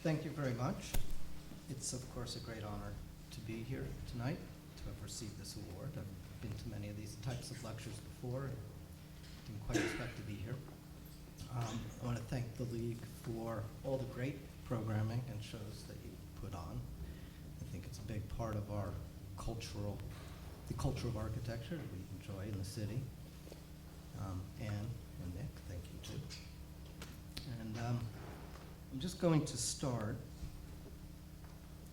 Thank you very much. It's, of course, a great honor to be here tonight, to have received this award. I've been to many of these types of lectures before and didn't quite expect to be here. I want to thank the League for all the great programming and shows that you put on. I think it's a big part of our the culture of architecture that we enjoy in the city. Anne and Nick, thank you too. And I'm just going to start.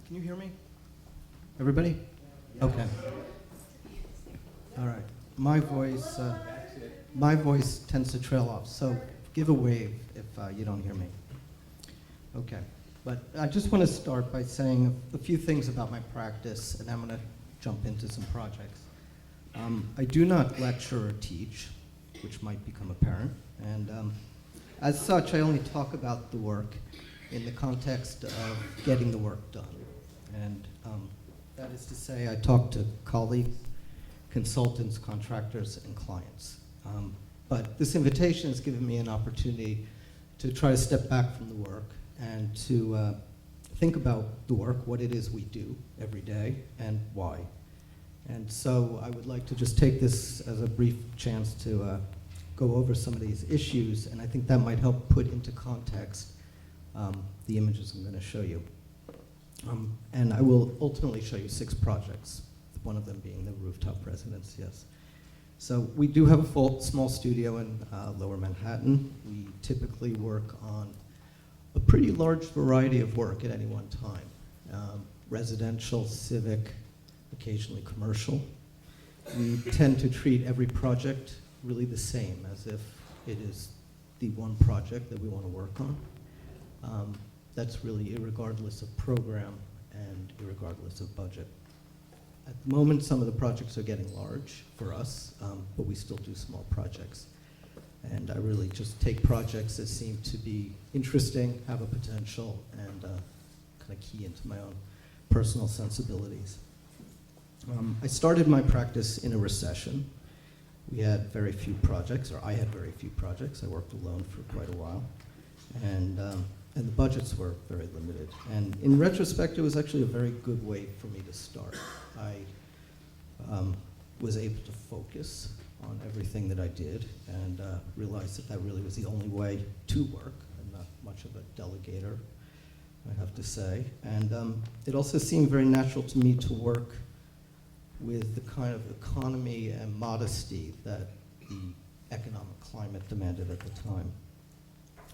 Can you hear me? Everybody? Yeah. Okay. All right. My voice tends to trail off, so give a wave if you don't hear me. Okay. But I just want to start by saying a few things about my practice, and then I'm going to jump into some projects. I do not lecture or teach, which might become apparent, and as such, I only talk about the work in the context of getting the work done. And that is to say, I talk to colleagues, consultants, contractors, and clients. But this invitation has given me an opportunity to try to step back from the work and to think about the work, what it is we do every day, and why. And so I would like to just take this as a brief chance to go over some of these issues, and I think that might help put into context the images I'm going to show you. And I will ultimately show you 6 projects, one of them being the Rooftop Residence, yes. So we do have a small studio in Lower Manhattan. We typically work on a pretty large variety of work at any one time. Residential, civic, occasionally commercial. We tend to treat every project really the same, as if it is the one project that we want to work on. That's really irregardless of program and irregardless of budget. At the moment, some of the projects are getting large for us, but we still do small projects. And I really just take projects that seem to be interesting, have a potential, and kind of key into my own personal sensibilities. I started my practice in a recession. We had very few projects, or I had very few projects. I worked alone for quite a while. And the budgets were very limited. And in retrospect, it was actually a very good way for me to start. I was able to focus on everything that I did and realized that that really was the only way to work. I'm not much of a delegator, I have to say. And it also seemed very natural to me to work with the kind of economy and modesty that the economic climate demanded at the time.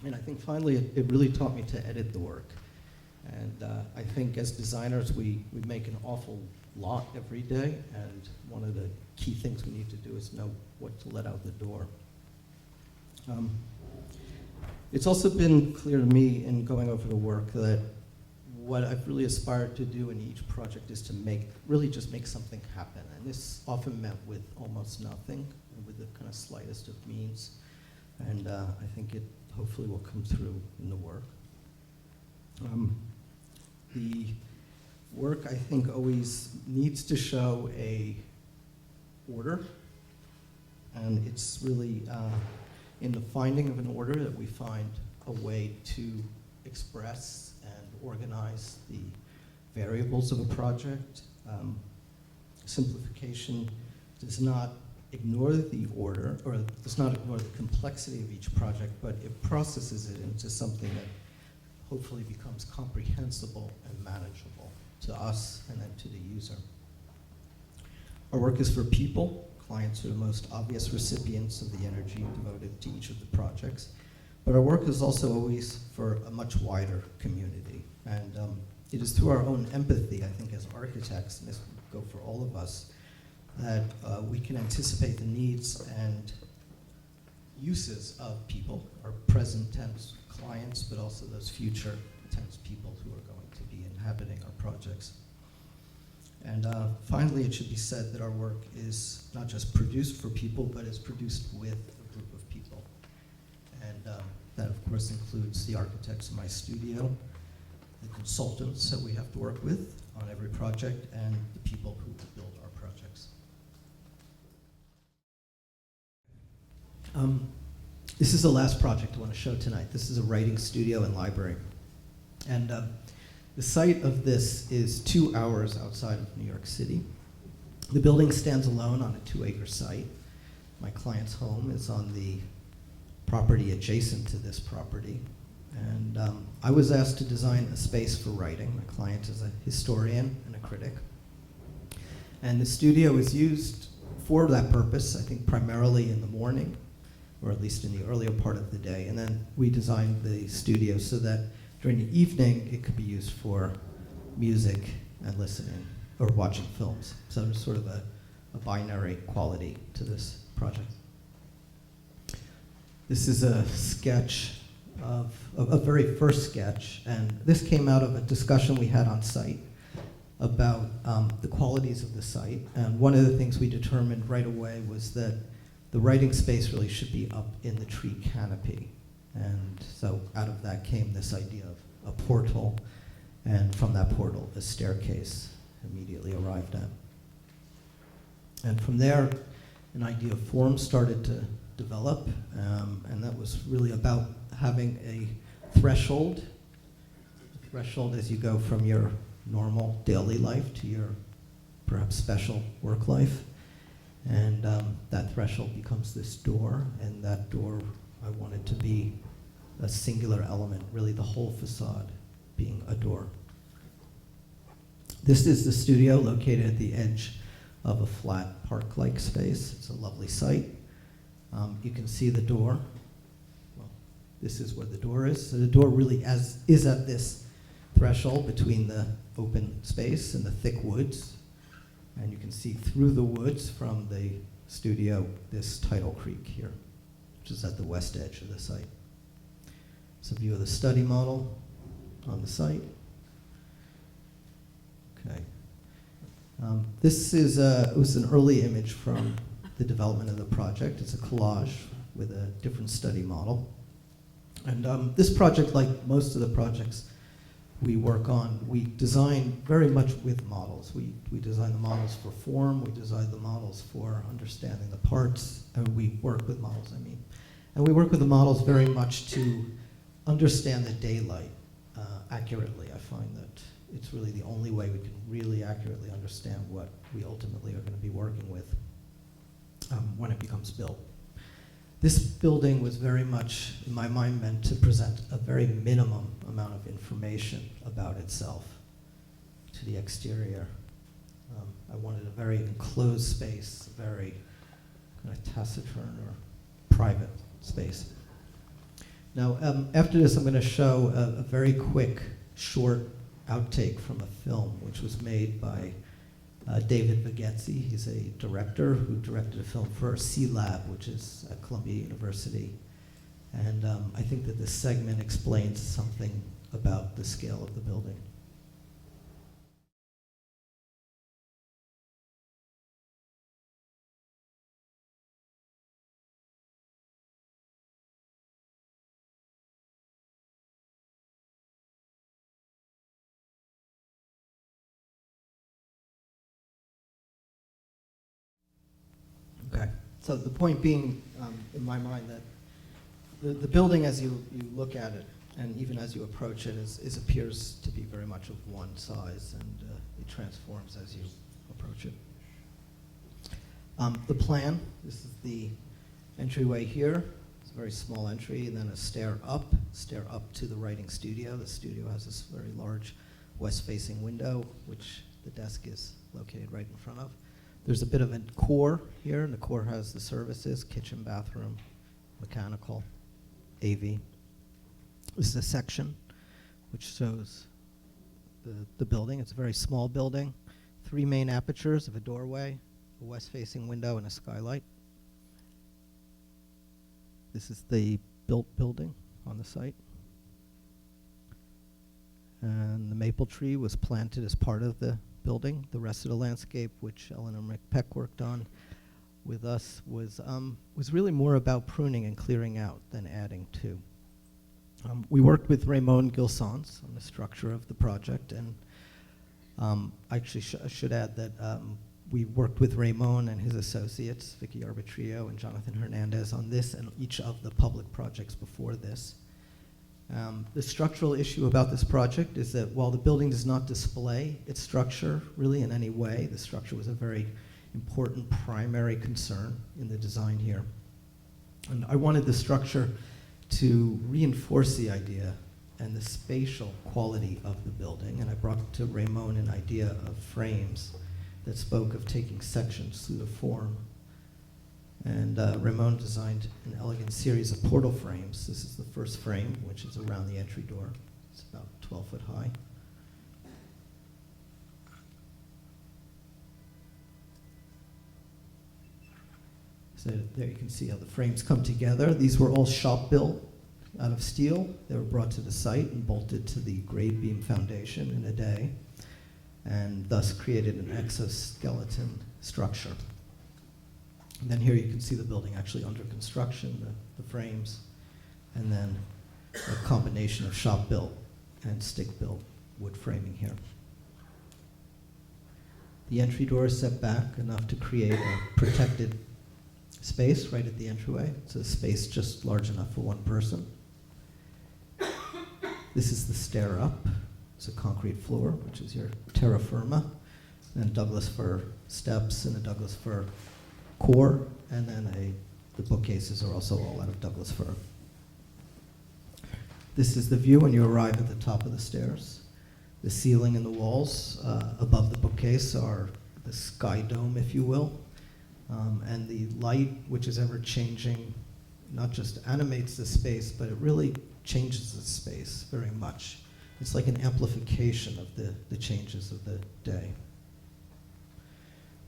And I think finally it really taught me to edit the work. And I think as designers we make an awful lot every day, and one of the key things we need to do is know what to let out the door. It's also been clear to me in going over the work that what I've really aspired to do in each project is to really just make something happen. And this often meant with almost nothing, and with the kind of slightest of means. And I think it hopefully will come through in the work. The work, I think, always needs to show a order. And it's really in the finding of an order that we find a way to express and organize the variables of a project. Simplification does not ignore the order, or does not ignore the complexity of each project, but it processes it into something that hopefully becomes comprehensible and manageable to us and then to the user. Our work is for people. Clients are the most obvious recipients of the energy devoted to each of the projects. But our work is also always for a much wider community. And it is through our own empathy, I think, as architects, and this would go for all of us, that we can anticipate the needs and uses of people, our present tense clients, but also those future tense people who are going to be inhabiting our projects. And finally, it should be said that our work is not just produced for people, but is produced with a group of people. And that, of course, includes the architects in my studio, the consultants that we have to work with on every project, and the people who build our projects. This is the last project I want to show tonight. This is a writing studio and library. And the site of this is 2 hours outside of New York City. The building stands alone on a 2-acre site. My client's home is on the property adjacent to this property. And I was asked to design a space for writing. My client is a historian and a critic. And the studio is used for that purpose, I think primarily in the morning, or at least in the earlier part of the day. And then we designed the studio so that during the evening it could be used for music and listening or watching films. So there's sort of a binary quality to this project. This is a sketch of a very first sketch, and this came out of a discussion we had on site about the qualities of the site. And one of the things we determined right away was that the writing space really should be up in the tree canopy. And so out of that came this idea of a portal, and from that portal, a staircase immediately arrived at. And from there, an idea of form started to develop, and that was really about having a threshold as you go from your normal daily life to your perhaps special work life. And that threshold becomes this door, and that door I wanted to be a singular element, really the whole facade being a door. This is the studio located at the edge of a flat park-like space. It's a lovely site. You can see the door. Well, this is where the door is. So the door really is at this threshold between the open space and the thick woods. And you can see through the woods from the studio this tidal creek here, which is at the west edge of the site. It's a view of the study model on the site. Okay. This is it was an early image from the development of the project. It's a collage with a different study model. And this project, like most of the projects we work on, we design very much with models. We design the models for form, we design the models for understanding the parts, and we work with models, I mean. And we work with the models very much to understand the daylight accurately. I find that it's really the only way we can really accurately understand what we ultimately are going to be working with when it becomes built. This building was very much, in my mind, meant to present a very minimum amount of information about itself to the exterior. I wanted a very enclosed space, a very kind of taciturn or private space. Now, after this, I'm going to show a very quick, short outtake from a film which was made by David Vigezzi. He's a director who directed a film for C-Lab, which is at Columbia University. And I think that this segment explains something about the scale of the building. Okay, so the point being, in my mind, that the building, as you look at it, and even as you approach it, appears to be very much of one size, and it transforms as you approach it. The plan, this is the entryway here. It's a very small entry, and then a stair up to the writing studio. The studio has this very large west-facing window, which the desk is located right in front of. There's a bit of a core here, and the core has the services, kitchen, bathroom, mechanical, AV. This is a section which shows the building. It's a very small building, 3 main apertures of a doorway, a west-facing window, and a skylight. This is the built building on the site. And the maple tree was planted as part of the building. The rest of the landscape, which Eleanor McPeck worked on with us, was really more about pruning and clearing out than adding to. We worked with Raymond Gilsons on the structure of the project, and I should add that we worked with Raymond and his associates, Vicky Arbitrio and Jonathan Hernandez, on this and each of the public projects before this. The structural issue about this project is that while the building does not display its structure really in any way, the structure was a very important primary concern in the design here. And I wanted the structure to reinforce the idea and the spatial quality of the building, and I brought to Berman an idea of frames that spoke of taking sections through the form. And Berman designed an elegant series of portal frames. This is the first frame, which is around the entry door. It's about 12 foot high. So there you can see how the frames come together. These were all shop built out of steel. They were brought to the site and bolted to the grade beam foundation in a day, and thus created an exoskeleton structure. And then here you can see the building actually under construction, the frames, and then a combination of shop built and stick built wood framing here. The entry door is set back enough to create a protected space right at the entryway. It's a space just large enough for one person. This is the stair up. It's a concrete floor, which is your terra firma, and Douglas fir steps and a Douglas fir core, and then the bookcases are also all out of Douglas fir. This is the view when you arrive at the top of the stairs. The ceiling and the walls above the bookcase are the sky dome, if you will. And the light, which is ever changing, not just animates the space, but it really changes the space very much. It's like an amplification of the changes of the day.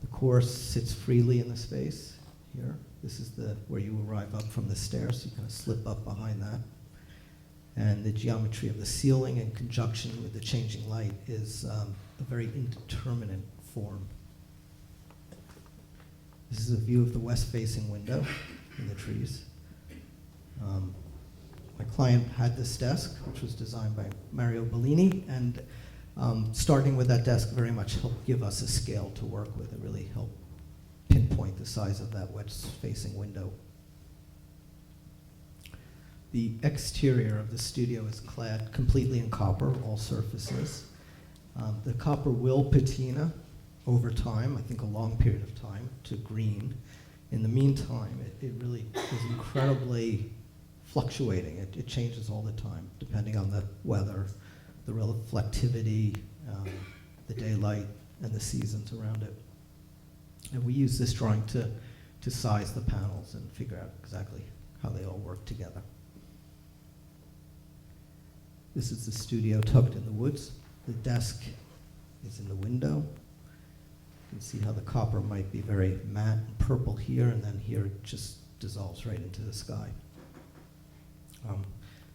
The core sits freely in the space here. This is where you arrive up from the stairs, so you kind of slip up behind that. And the geometry of the ceiling in conjunction with the changing light is a very indeterminate form. This is a view of the west-facing window in the trees. My client had this desk, which was designed by Mario Bellini, and starting with that desk very much helped give us a scale to work with. It really helped pinpoint the size of that west-facing window. The exterior of the studio is clad completely in copper, all surfaces. The copper will patina over time, I think a long period of time, to green. In the meantime, it really is incredibly fluctuating. It changes all the time, depending on the weather, the reflectivity, the daylight, and the seasons around it. And we use this drawing to size the panels and figure out exactly how they all work together. This is the studio tucked in the woods. The desk is in the window. You can see how the copper might be very matte and purple here, and then here it just dissolves right into the sky.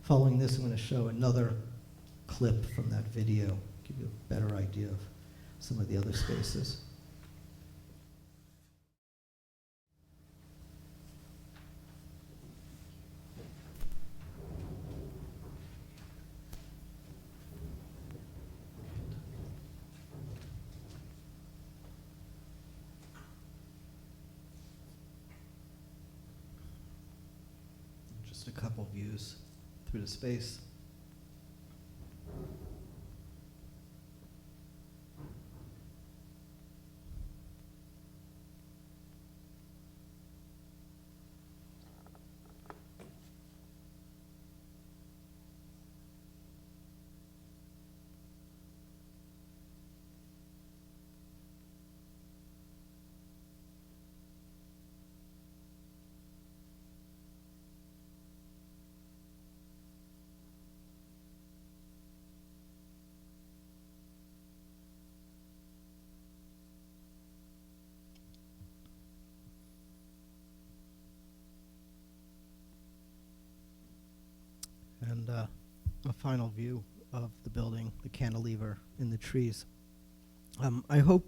Following this, I'm going to show another clip from that video, give you a better idea of some of the other spaces. Just a couple views through the space. And a final view of the building, the cantilever in the trees. I hope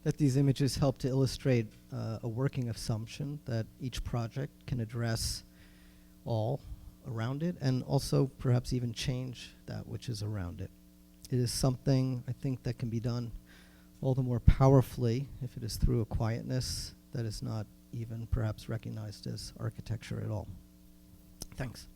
that these images help to illustrate a working assumption that each project can address all around it, and also perhaps even change that which is around it. It is something I think that can be done all the more powerfully if it is through a quietness that is not even perhaps recognized as architecture at all. Thanks.